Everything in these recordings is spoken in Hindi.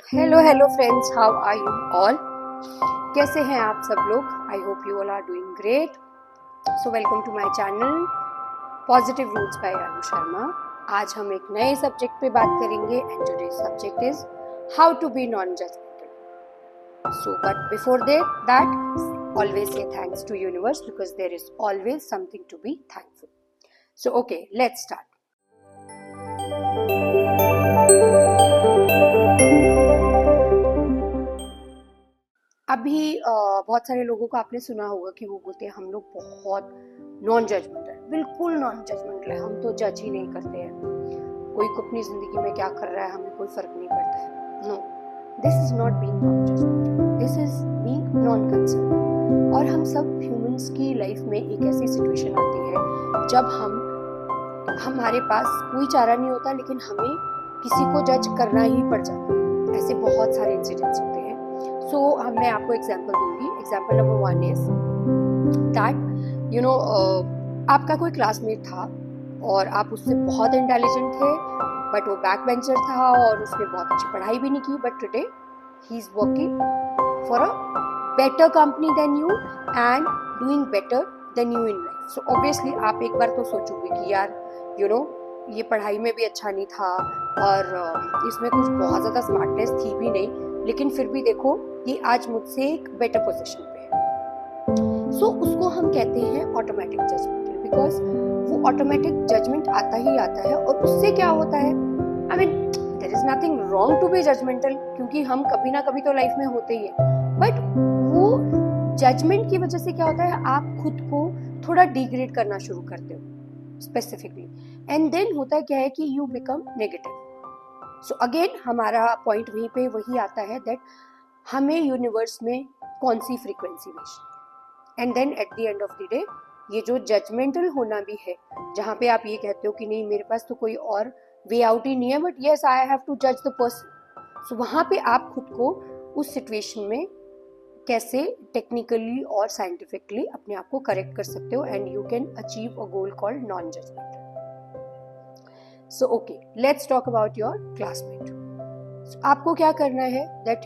Hello hello friends, how are you all. कैसे हैं आप सब लोग? I hope you all are doing great. So welcome to my channel positive roots by Anu Sharma. आज हम एक नए सब्जेक्ट पे बात करेंगे and today subject is how to be non judgemental. So but before that always say thanks to universe because there is always something to be thankful. So okay, let's start. अभी बहुत सारे लोगों को आपने सुना होगा कि वो बोलते हैं हम लोग बहुत नॉन जजमेंटल, बिल्कुल नॉन जजमेंटल है, हम तो जज ही नहीं करते हैं, कोई को अपनी जिंदगी में क्या कर रहा है हमें कोई फर्क नहीं पड़ता है। No, this is not being non judgemental, this is being non concern. और हम सब ह्यूमंस की लाइफ में एक ऐसी सिचुएशन आती है जब हमारे पास कोई चारा नहीं होता लेकिन हमें किसी को जज करना ही पड़ जाता है। ऐसे बहुत सारे इंसिडेंट्स होते हैं। सो मैं आपको एग्जांपल दूंगी। एग्जांपल नंबर 1 इज दैट आपका कोई क्लासमेट था और आप उससे बहुत इंटेलिजेंट थे, बट वो बैक बेंचर था और उसने बहुत अच्छी पढ़ाई भी नहीं की, but today he is working for a better company than you and doing better than you in life. So obviously आप एक बार तो सोचोगे कि यार ये पढ़ाई में भी अच्छा नहीं था और इसमें कुछ बहुत ज़्यादा स्मार्टनेस थी भी नहीं, लेकिन फिर भी देखो ये आज मुझसे एक बेटर पोजीशन पे है। सो उसको हम कहते हैं ऑटोमेटिक जजमेंटल, बिकॉज वो ऑटोमेटिक जजमेंट आता ही आता है। और उससे क्या होता है, I mean there is nothing wrong to be judgemental, क्योंकि हम कभी ना कभी तो लाइफ में होते ही है, बट वो जजमेंट की वजह से क्या होता है, आप खुद को थोड़ा डिग्रेड करना शुरू करते हो स्पेसिफिकली, एंड देन होता है क्या है कि you become negative. So again हमारा पॉइंट वही आता है दैट हमें यूनिवर्स में कौन सी फ्रीक्वेंसी भेजनी है। And then at the end of the day ये जो जजमेंटल होना भी है, जहाँ पे आप ये कहते हो कि नहीं मेरे पास तो कोई और वे आउट ही नहीं है, but yes I have to जज द पर्सन। सो वहाँ पे आप खुद को उस सिचुएशन में कैसे टेक्निकली और साइंटिफिकली अपने आप को करेक्ट कर सकते हो and you can achieve a goal called non judgemental. So okay, let's talk about your classmate. आपको क्या करना है that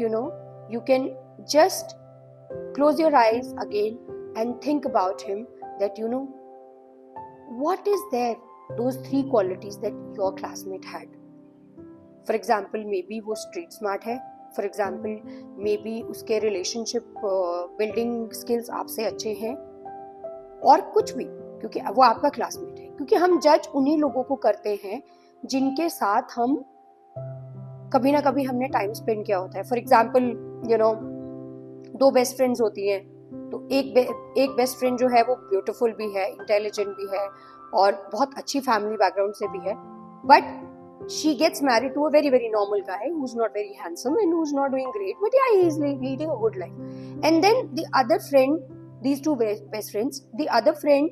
you can just close your eyes again and think about him, that what is there, those 3 qualities that your classmate had. For example, maybe वो street smart है, for example maybe उसके relationship building skills आपसे अच्छे हैं, और कुछ भी, क्योंकि वो आपका क्लासमेट है। क्योंकि हम जज उन्हीं लोगों को करते हैं जिनके साथ हम कभी ना कभी हमने टाइम स्पेंड किया होता है। फॉर एग्जाम्पल 2 बेस्ट फ्रेंड्स होती हैं, तो एक बेस्ट फ्रेंड जो है वो ब्यूटीफुल भी है, इंटेलिजेंट भी है और बहुत अच्छी फैमिली बैकग्राउंड से भी है, but she gets married to a very very normal guy who is not very handsome and who is not doing great, but yeah, he is leading a good life. And then the other friend, these 2 best friends, the other friend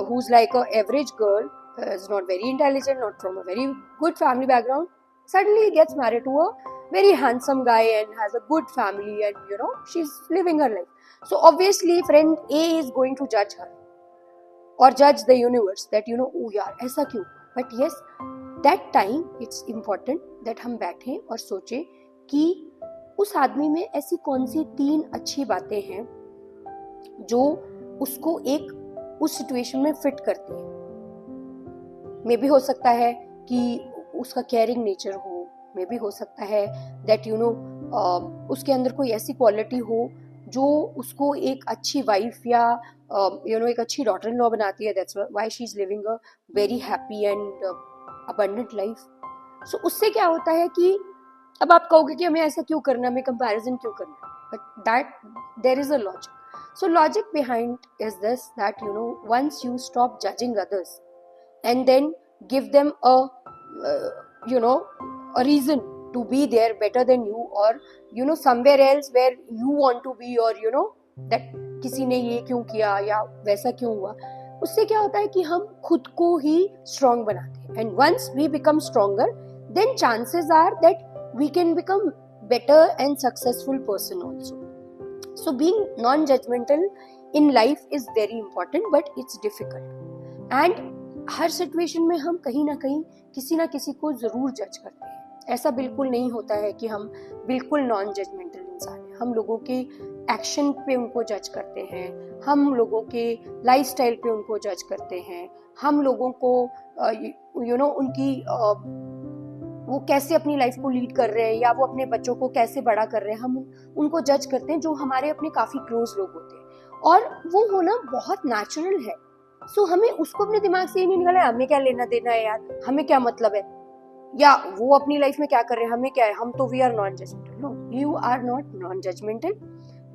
who's like a average girl, is not very intelligent, not from a very good family background, suddenly gets married to a very handsome guy and has a good family, and she's living her life. So obviously friend A is going to judge her or judge the universe that oh यार ऐसा क्यों। but yes, that time it's important that हम बैठें और सोचें कि उस आदमी में ऐसी कौन सी 3 अच्छी बातें हैं जो उसको एक उस सिचुएशन में फिट करती है। मे भी हो सकता है कि उसका केयरिंग नेचर हो, मे भी हो सकता है दैट उसके अंदर कोई ऐसी क्वालिटी हो जो उसको एक अच्छी वाइफ या एक अच्छी डॉटर इन लॉ बनाती है, that's why she is living a very happy and abundant life. So उससे क्या होता है कि अब आप कहोगे कि हमें ऐसा क्यों करना, हमें कंपैरिजन क्यों करना, but that there is a logic. So logic behind is this that once you stop judging others and then give them a reason to be there better than you, or somewhere else where you want to be, or that किसी ने ये क्यों किया या वैसा क्यों हुआ, उससे क्या होता है कि हम खुद को ही strong बनाते हैं। and once we become stronger, then chances are that we can become better and successful person also. So being non-judgmental in life is very important, but it's difficult, and her situation में हम कहीं ना कहीं किसी ना किसी को जरूर जज करते हैं। ऐसा बिल्कुल नहीं होता है कि हम बिल्कुल नॉन जजमेंटल इंसान हैं। हम लोगों के एक्शन पे उनको जज करते हैं, हम लोगों के लाइफस्टाइल पे उनको जज करते हैं, हम लोगों को उनकी वो कैसे अपनी लाइफ को लीड कर रहे हैं या वो अपने बच्चों को कैसे बड़ा कर रहे हैं, हम उनको जज करते हैं, जो हमारे अपने काफी क्लोज लोग होते हैं, और वो होना बहुत नेचुरल है। सो हमें उसको अपने दिमाग से ये नहीं निकालना है हमें क्या लेना देना है यार, हमें क्या मतलब है, या वो अपनी लाइफ में क्या कर रहे हैं हमें क्या है, हम तो we are non judgemental. No, you are not non judgemental,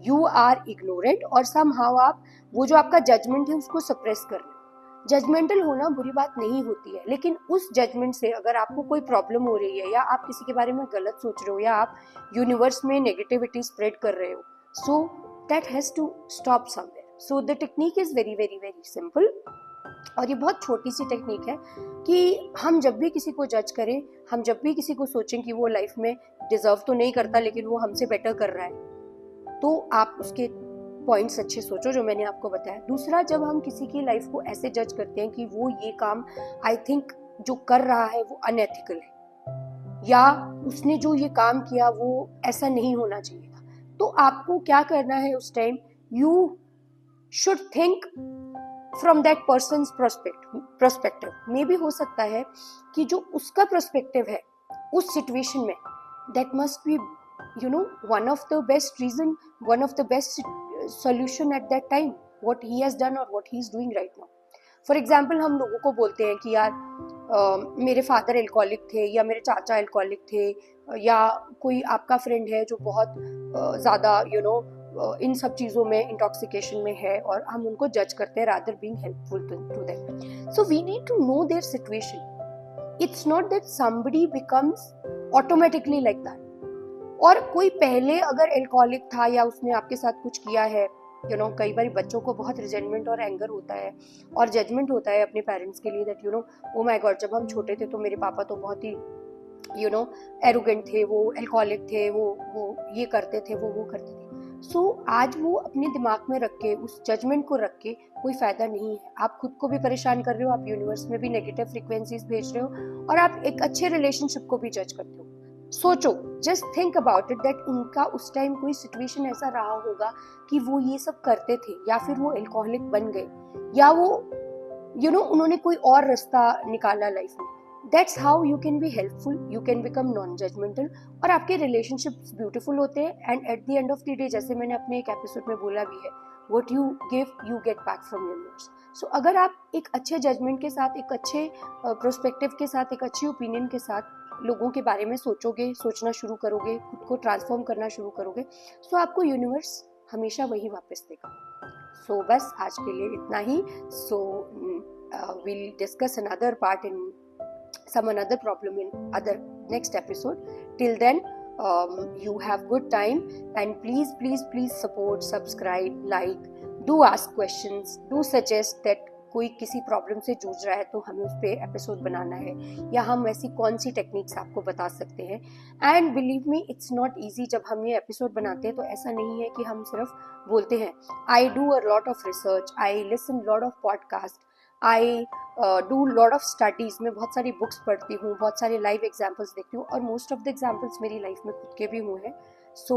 you are ignorant, और समहाउ आप वो जो आपका जजमेंट है उसको सप्रेस कर रहे हो। जजमेंटल होना बुरी बात नहीं होती है, लेकिन उस जजमेंट से अगर आपको कोई प्रॉब्लम हो रही है या आप किसी के बारे में गलत सोच रहे हो या आप यूनिवर्स में नेगेटिविटी स्प्रेड कर रहे हो, so that has to stop somewhere. So the technique is very very very simple, और ये बहुत छोटी सी टेक्निक है कि हम जब भी किसी को जज करें, हम जब भी किसी को सोचें कि वो लाइफ में डिजर्व तो नहीं करता लेकिन वो हमसे बेटर कर रहा है, तो आप उसके पॉइंट्स अच्छे सोचो जो मैंने आपको बताया। दूसरा, जब हम किसी की लाइफ को ऐसे जज करते हैं कि वो ये काम आई थिंक जो कर रहा है वो अनएथिकल है, या उसने जो ये काम किया वो ऐसा नहीं होना चाहिए था, तो आपको क्या करना है उस time, you should think from that person's perspective. मे भी हो सकता है कि जो उसका पर्सपेक्टिव है उस सिचुएशन में, that must be one of the best reason, one of the best solution at that time, what he has done or what he is doing right now. For example, हम लोगों को बोलते हैं कि यार मेरे फादर एल्कोहलिक थे, या मेरे चाचा एल्कोहलिक थे, या कोई आपका फ्रेंड है जो बहुत ज़्यादा इन सब चीज़ों में इंटॉक्सिकेशन में है, और हम उनको जज करते हैं rather being helpful to them. So we need to know their situation. It's not that somebody becomes automatically like that। और कोई पहले अगर एल्कोहलिक था या उसने आपके साथ कुछ किया है, कई बार बच्चों को बहुत रिजेंटमेंट और एंगर होता है और जजमेंट होता है अपने पेरेंट्स के लिए, दैट ओ माय गॉड, जब हम छोटे थे तो मेरे पापा तो बहुत ही एरोगेंट थे, वो एल्कोहलिक थे, वो ये करते थे, वो करते थे। सो आज वो अपने दिमाग में रख के, उस जजमेंट को रख के कोई फायदा नहीं है। आप खुद को भी परेशान कर रहे हो, आप यूनिवर्स में भी नेगेटिव फ्रीक्वेंसीज भेज रहे हो, और आप एक अच्छे रिलेशनशिप को भी जज करते हो। सोचो, just think about it, that उनका उस टाइम कोई सिचुएशन ऐसा रहा होगा कि वो ये सब करते थे, या फिर वो एल्कोहलिक बन गए, या वो उन्होंने कोई और रास्ता निकाला लाइफ में। That's how you can be helpful, you can become non judgemental, और आपके रिलेशनशिप्स ब्यूटीफुल होते हैं। And at the end of the day, जैसे मैंने अपने एक एपिसोड में बोला भी है, what you give you get back from universe. So अगर आप एक अच्छे जजमेंट के साथ, एक अच्छे प्रोस्पेक्टिव के साथ, एक अच्छी ओपिनियन के साथ लोगों के बारे में सोचोगे, सोचना शुरू करोगे, खुद को ट्रांसफॉर्म करना शुरू करोगे, सो आपको यूनिवर्स हमेशा वही वापस देगा। सो बस आज के लिए इतना ही। सो we'll discuss another part in some another problem in other next episode. Till then, you have good time, and please support, subscribe, like, do ask questions, do suggest that कोई किसी प्रॉब्लम से जूझ रहा है तो हमें उस पर एपिसोड बनाना है, या हम ऐसी कौन सी टेक्निक्स आपको बता सकते हैं। And believe me, it's not easy. जब हम ये एपिसोड बनाते हैं तो ऐसा नहीं है कि हम सिर्फ बोलते हैं। I do a lot of research, I listen lot of podcast, I do lot of studies. मैं बहुत सारी बुक्स पढ़ती हूँ, बहुत सारे लाइव एग्जाम्पल्स देखती हूँ, और मोस्ट ऑफ द एग्जाम्पल्स मेरी लाइफ में खुद के भी हुए हैं। So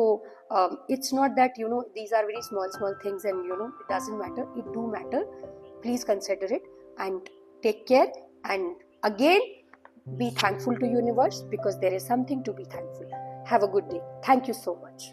it's not that these are very small things and it doesn't matter. It do matter. Please consider it and take care, and again be thankful to universe, because there is something to be thankful. Have a good day. Thank you so much.